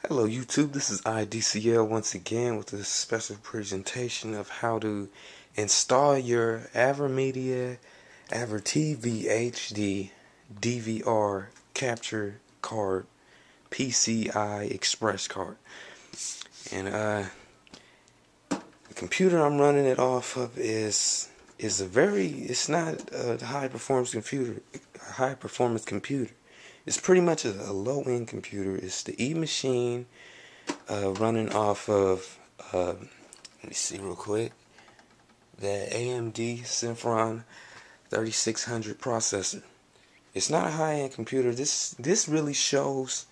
Hello YouTube, this is iDCL once again with a special presentation of how to install your AVermedia Avertv HD DVR capture card, PCIe express card. And the computer I'm running it off of is it's not a high performance computer. It's pretty much a low-end computer. It's the E-machine running off of, let me see real quick, the AMD Symphony 3600 processor. It's not a high-end computer. This really shows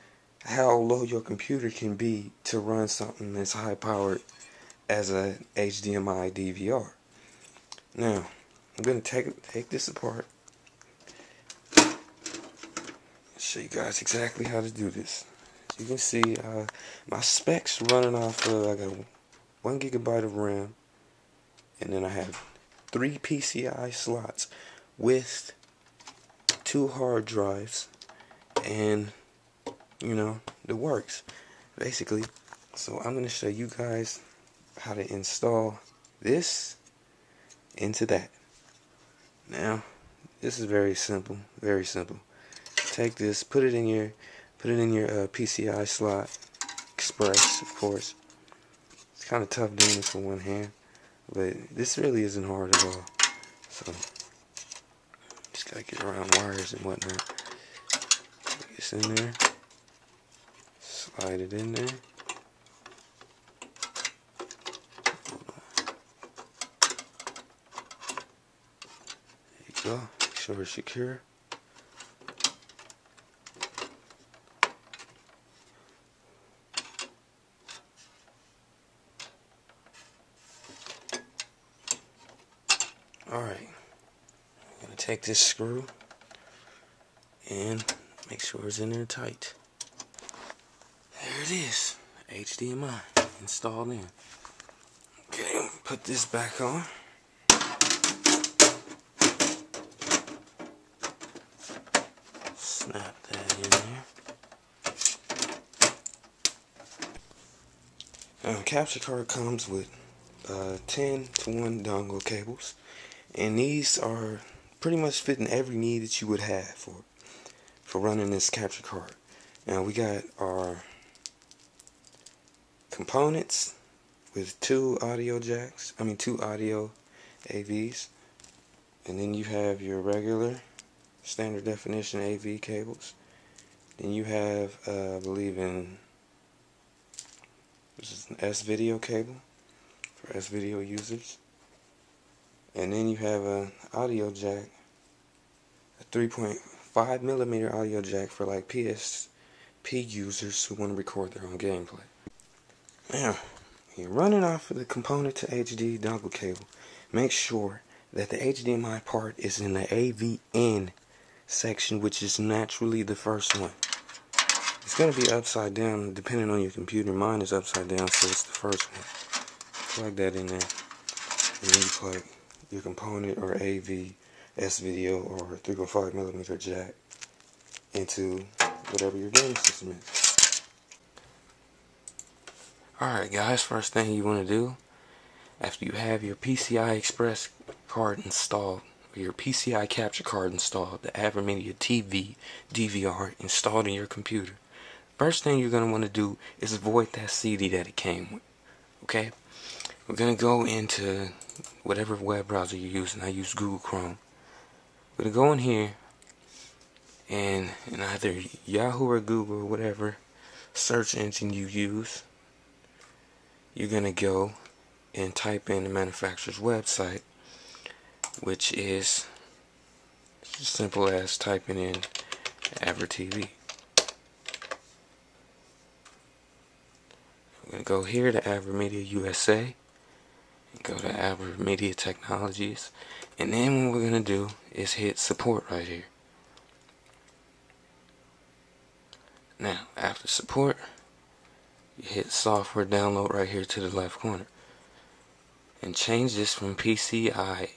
how low your computer can be to run something that's high-powered as a HDMI DVR. Now, I'm going to take this apart. Show you guys exactly how to do this. As you can see, my specs running off of, I got 1 GB of RAM, and then I have 3 PCIe slots with 2 hard drives, and you know, the works basically. So I'm going to show you guys how to install this into that. Now, this is very simple, very simple. Take this, put it in your PCI slot, express, of course. It's kind of tough doing this with one hand, but this really isn't hard at all. So just gotta get around wires and whatnot. Put this in there, slide it in there. There you go. Make sure it's secure. Alright, I'm going to take this screw and make sure it's in there tight. There it is, HDMI installed in. Okay, put this back on. Snap that in there. Now, the capture card comes with 10 to 1 dongle cables. And these are pretty much fitting every need that you would have for running this capture card. Now we got our components with 2 audio AVs, and then you have your regular standard definition AV cables. Then you have, I believe this is an S-video cable for S-video users. And then you have an audio jack, a 3.5mm audio jack for like PSP users who want to record their own gameplay. Now, you're running off of the component to HD dongle cable. Make sure that the HDMI part is in the AVN section, which is naturally the first one. It's going to be upside down depending on your computer. Mine is upside down, so it's the first one. Plug that in there, and then you plug your component or AV, S-video, or 3.5mm jack into whatever your game system is. Alright guys, first thing you want to do after you have your PCI Express card installed, or your PCI capture card installed, the AVermedia TV DVR installed in your computer, first thing you're going to want to do is avoid that CD that it came with. Okay? We're going to go into whatever web browser you're using. I use Google Chrome. We're going to go in here, and in either Yahoo or Google or whatever search engine you use, you're going to go and type in the manufacturer's website, which is as simple as typing in Avertv. We're going to go here to AVermedia USA. Go to AVermedia Technologies, and then what we're going to do is hit support right here. Now, after support, you hit software download right here to the left corner and change this from PCIe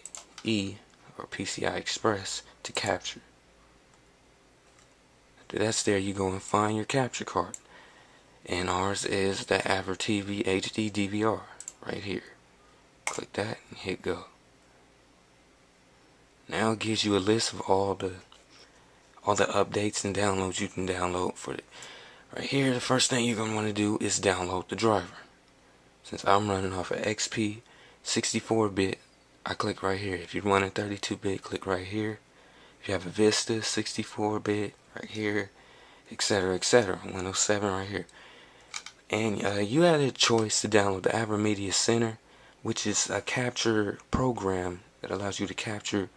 or PCI Express to capture. After that's there, you go and find your capture card, and ours is the Avertv HD DVR right here. Click that and hit go. Now it gives you a list of all the updates and downloads you can download for it. Right here, the first thing you're going to want to do is download the driver. Since I'm running off of XP 64-bit, I click right here. If you're running 32-bit, click right here. If you have a Vista 64-bit, right here, etc., etc. Windows 7 right here. And you had a choice to download the AVermedia Center, which is a capture program that allows you to capture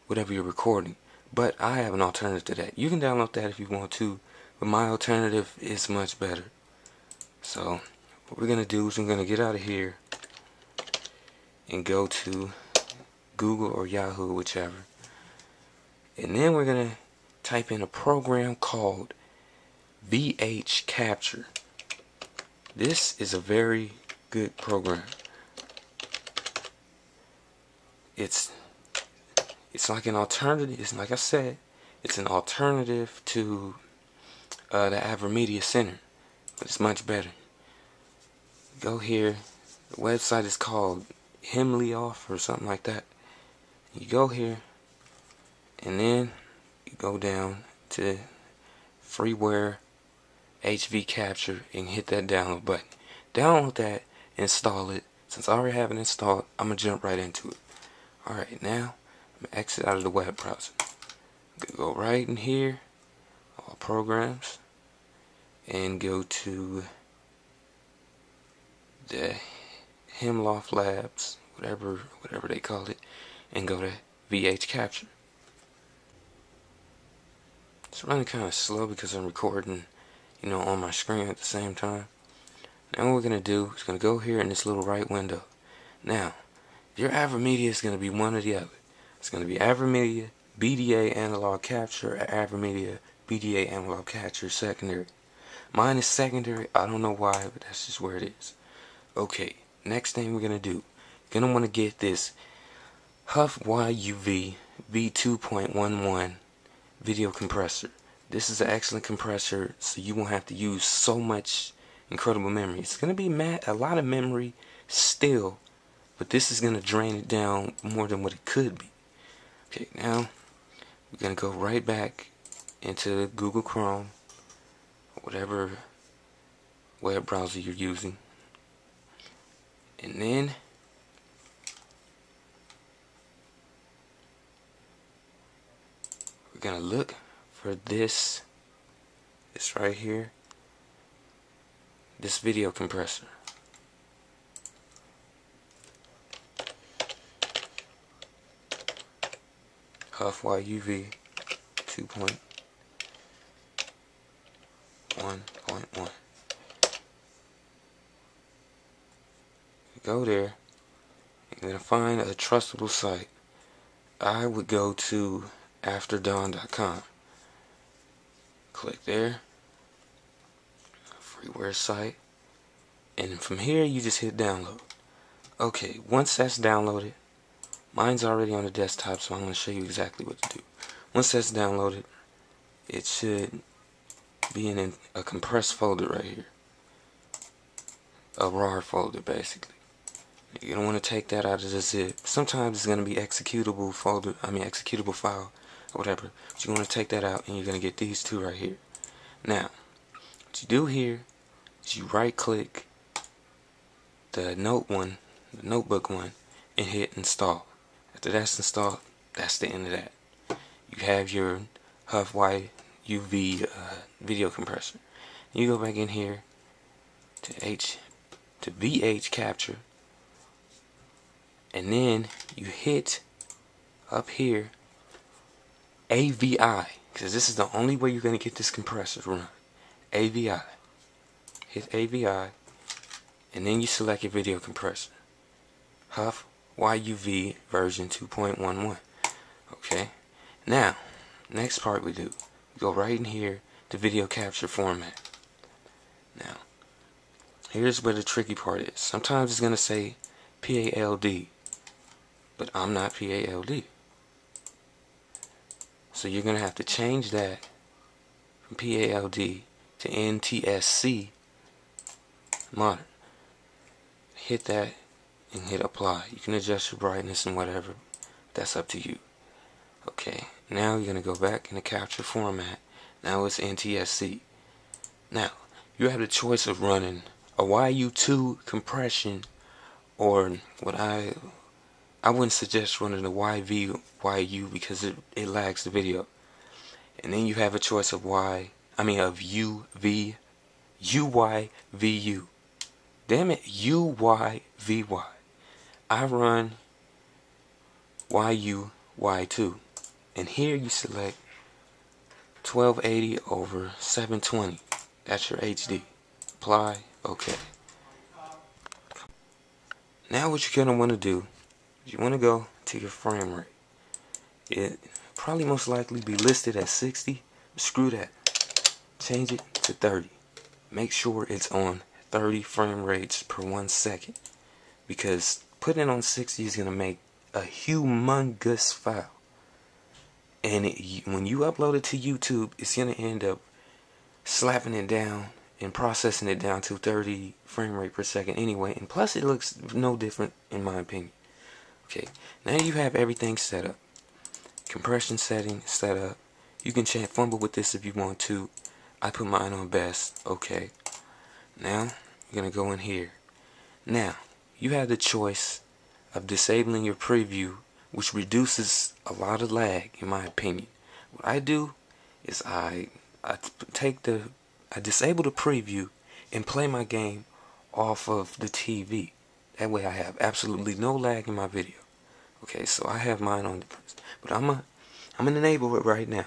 whatever you're recording. But I have an alternative to that. You can download that if you want to, but my alternative is much better. So what we're going to do is we're going to get out of here and go to Google or Yahoo, whichever. And then we're going to type in a program called VH Capture. This is a very good program. It's like an alternative. It's like I said, it's an alternative to the AVermedia Center, but it's much better. Go here. The website is called Himlioff or something like that. You go here, and then you go down to freeware HV Capture and hit that download button. Download that, install it. Since I already have it installed, I'm gonna jump right into it. Alright, now I'm gonna exit out of the web browser. I'm gonna go right in here, all programs, and go to the Himloft Labs, whatever they call it, and go to VH Capture. It's running kind of slow because I'm recording, on my screen at the same time. Now what we're gonna do is gonna go here in this little right window. Now, your AVermedia is gonna be one or the other. It's gonna be AVermedia BDA analog capture or AVermedia BDA analog capture secondary. Mine is secondary. I don't know why, but that's just where it is. Okay, next thing we're gonna do, you're gonna want to get this HUF-YUV V2.11 video compressor. This is an excellent compressor, so you won't have to use so much incredible memory. It's gonna be a lot of memory still, but this is gonna drain it down more than what it could be. Okay, now we're gonna go right back into Google Chrome, whatever web browser you're using, and then we're gonna look for this right here, this video compressor. HUF-YUV 2.1.1. Go there. You're gonna find a trustable site. I would go to afterdawn.com. Click there, freeware site, and from here you just hit download. Okay, once that's downloaded, mine's already on the desktop, so I'm going to show you exactly what to do. Once that's downloaded, it should be in a compressed folder right here, a RAR folder basically. You don't want to take that out of the zip. Sometimes it's going to be executable file or whatever. But you want to take that out, and you're going to get these two right here. Now, what you do here is you right click the notebook one, and hit install. After that's installed, that's the end of that. You have your HUF-YUV video compressor. You go back in here to VH Capture, and then you hit up here AVI, because this is the only way you're going to get this compressor to run. AVI. Hit AVI, and then you select your video compressor. HUF-YUV version 2.11. Okay. Now, next part we do. We go right in here to video capture format. Now, here's where the tricky part is. Sometimes it's going to say PALD, but I'm not PALD. So you're going to have to change that from PALD to NTSC modern. Hit that and hit apply. You can adjust your brightness and whatever. That's up to you. Okay, now you're going to go back in the capture format. Now it's NTSC. Now, you have the choice of running a YU2 compression, or what I wouldn't suggest running a YU because it lags the video. And then you have a choice of UYVU. Damn it, UYVY. I run YU-Y2. And here you select 1280 over 720. That's your HD. Apply. Okay. Now what you're going to want to do is you want to go to your frame rate. It probably most likely be listed at 60. Screw that. Change it to 30. Make sure it's on 30 frame rates per 1 second. Because putting it on 60 is going to make a humongous file. And when you upload it to YouTube, it's going to end up slapping it down and processing it down to 30 frame rate per second anyway. And plus it looks no different in my opinion. Okay, now you have everything set up. Compression setting set up. You can fumble with this if you want to. I put mine on best. Okay. Now you're going to go in here. Now you have the choice of disabling your preview, which reduces a lot of lag in my opinion. What I do is I disable the preview and play my game off of the TV. That way I have absolutely no lag in my video. Okay, so I have mine on different, but I'm gonna enable it right now.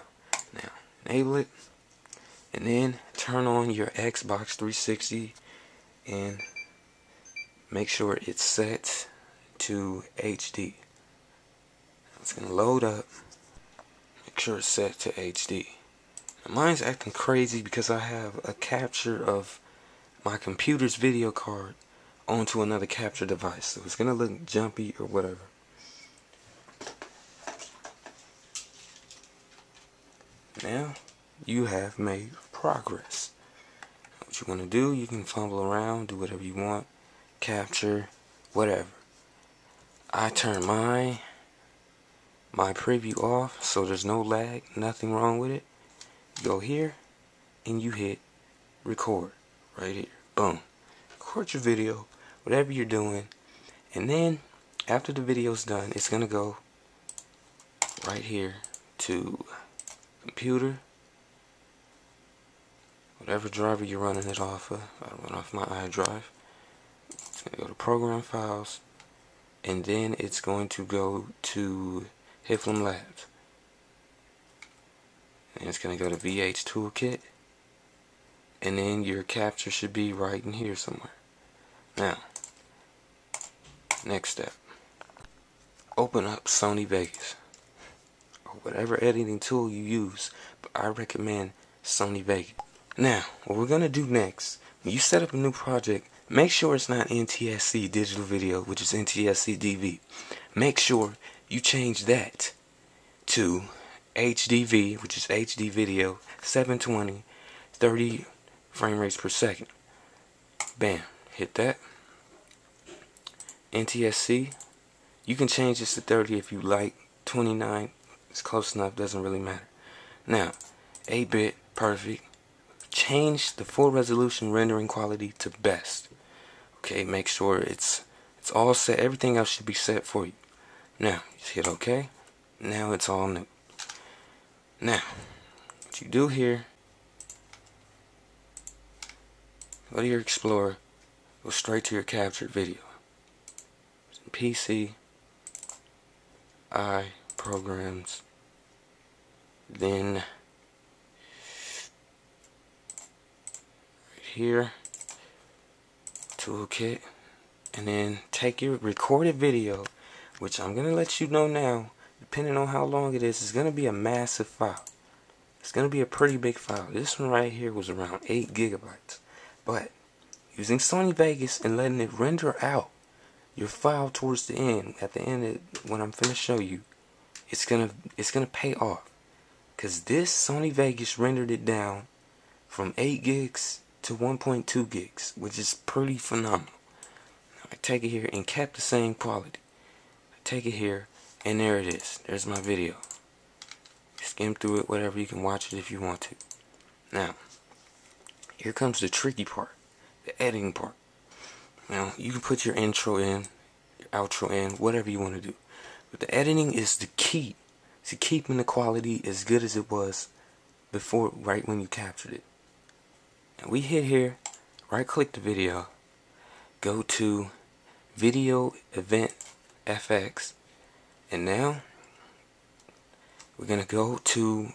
Now enable it, and then turn on your Xbox 360 and make sure it's set to HD. It's gonna load up. Make sure it's set to HD. Now, mine's acting crazy because I have a capture of my computer's video card onto another capture device, so it's gonna look jumpy or whatever. Now you have made progress. What you want to do, you can fumble around, do whatever you want, capture, whatever. I turn my preview off so there's no lag, nothing wrong with it. You go here and you hit record right here. Boom. Record your video, whatever you're doing, and then after the video's done, it's gonna go right here to computer, whatever driver you're running it off of. I run off my iDrive. It's gonna go to program files, and then it's going to go to Hiflum Labs, and it's gonna go to VH Toolkit, and then your capture should be right in here somewhere. Now, next step, open up Sony Vegas or whatever editing tool you use, but I recommend Sony Vegas. Now, what we're gonna do next, when you set up a new project, make sure it's not NTSC digital video, which is NTSC DV. Make sure you change that to HDV, which is HD video, 720, 30 frame rates per second. Bam, hit that. NTSC, you can change this to 30 if you like. 29 is close enough, doesn't really matter. Now, 8-bit, perfect. Change the full resolution rendering quality to best. Okay, make sure it's all set. Everything else should be set for you. Now, just hit OK. Now it's all new. Now, what you do here, go to your Explorer, go straight to your captured video. PCIe programs, then right here, toolkit, and then take your recorded video, which I'm gonna let you know now, depending on how long it is, it's gonna be a massive file. It's gonna be a pretty big file. This one right here was around 8 gigabytes, but using Sony Vegas and letting it render out your file towards the end. At the end of when I'm finna show you, it's gonna pay off, because this Sony Vegas rendered it down from 8 gigs to 1.2 gigs, which is pretty phenomenal. I take it here and kept the same quality. I take it here, and there it is. There's my video. Skim through it, whatever. You can watch it if you want to. Now, here comes the tricky part, the editing part. Now, you can put your intro in, your outro in, whatever you want to do. But the editing is the key to keeping the quality as good as it was before, right when you captured it. Now, we hit here, right click the video, go to Video Event FX, and now we're gonna go to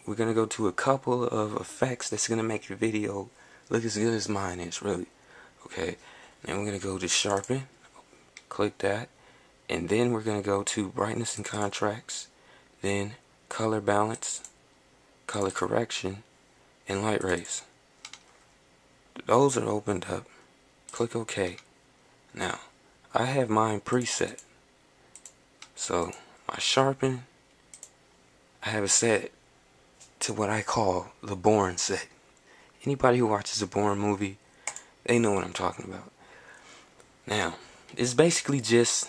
a couple of effects that's gonna make your video look as good as mine is, really. Okay, then we're gonna go to Sharpen, click that, and then we're gonna go to Brightness and Contrast, then Color Balance, Color Correction, and Light Rays. Those are opened up. Click OK. Now, I have mine preset. So, my Sharpen, I have it set to what I call the Bourne set. Anybody who watches a Bourne movie, they know what I'm talking about. Now, it's basically just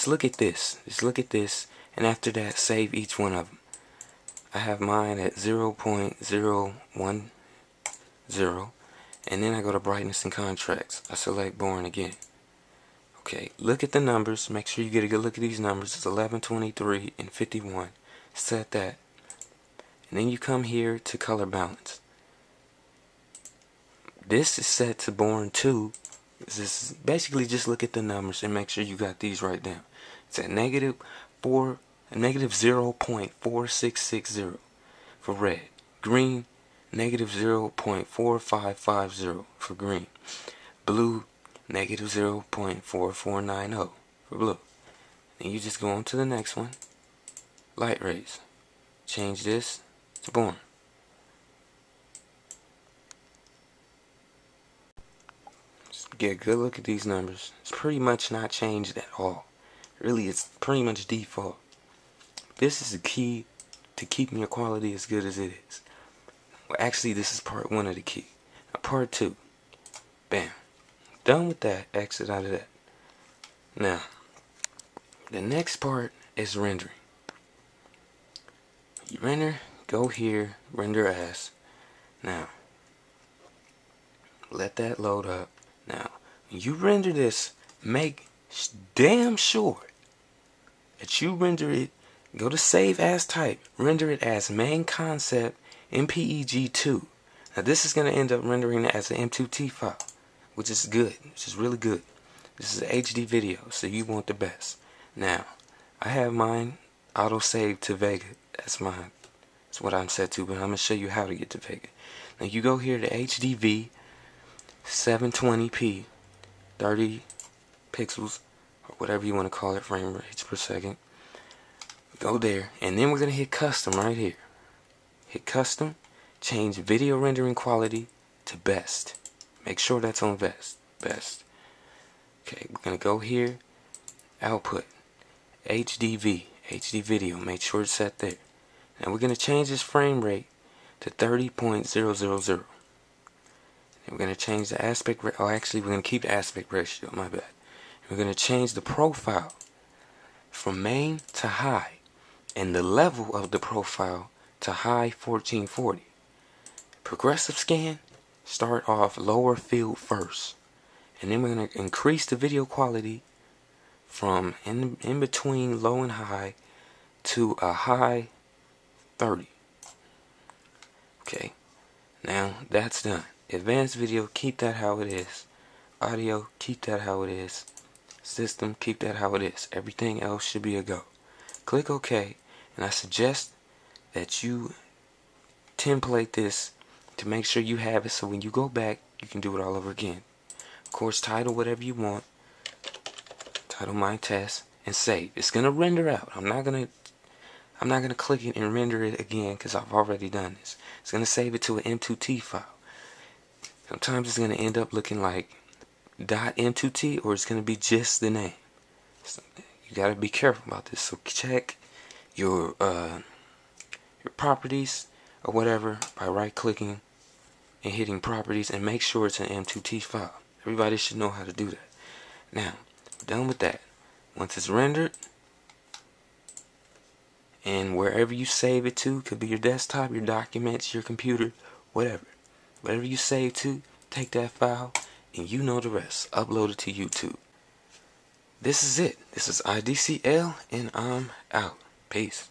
look at this. Just look at this, and after that, save each one of them. I have mine at 0.010, and then I go to Brightness and Contrast. I select Bourne again. Okay, look at the numbers. Make sure you get a good look at these numbers. It's 11, 23, and 51. Set that. And then you come here to Color Balance. This is set to Bourne 2. This is basically just look at the numbers and make sure you got these right down. It's at negative 0.4660 for red. Green, negative 0.4550 for green. Blue, negative 0.4490 for blue. And you just go on to the next one. Light rays. Change this to Bourne. Just get a good look at these numbers. It's pretty much not changed at all. Really, it's pretty much default. This is the key to keeping your quality as good as it is. Well, actually, this is part 1 of the key. Now, part 2. Bam. Done with that. Exit out of that. Now, the next part is rendering. You render, go here, render as. Now, let that load up. Now, when you render this, make damn sure that you render it. Go to Save As Type. Render it as Main Concept MPEG-2. Now, this is going to end up rendering it as an M2T file, which is good, which is really good. This is an HD video, so you want the best. Now, I have mine auto-saved to Vega. That's mine. That's what I'm set to, but I'm going to show you how to get to Vega. Now, you go here to HDV 720p, 30 pixels, or whatever you want to call it, frame rates per second. Go there, and then we're going to hit Custom right here. Hit Custom, change Video Rendering Quality to Best. Make sure that's on Best. Okay, we're going to go here, Output, HDV, HD Video, make sure it's set there. Now we're going to change this frame rate to 30.000. And we're going to change the aspect ratio. Oh, actually, we're going to keep the aspect ratio, my bad. And we're going to change the profile from main to high, and the level of the profile to high 1440. Progressive scan, start off lower field first, and then we're going to increase the video quality from in between low and high to a high 30. Okay, now that's done. Advanced video, keep that how it is. Audio, keep that how it is. System, keep that how it is. Everything else should be a go. Click OK, and I suggest that you template this to make sure you have it, so when you go back, you can do it all over again. Of course, title whatever you want. Title my test and save. It's gonna render out. I'm not gonna click it and render it again because I've already done this. It's gonna save it to an M2T file. Sometimes it's gonna end up looking like .m2t or it's going to be just the name. So you got to be careful about this. So check your properties or whatever by right clicking and hitting properties, and make sure it's an M2T file. Everybody should know how to do that. Now, done with that. Once it's rendered, and wherever you save it to, could be your desktop, your documents, your computer, whatever. Whatever you save to, take that file, and you know the rest. Upload it to YouTube. This is it. This is iDCL, and I'm out. Peace.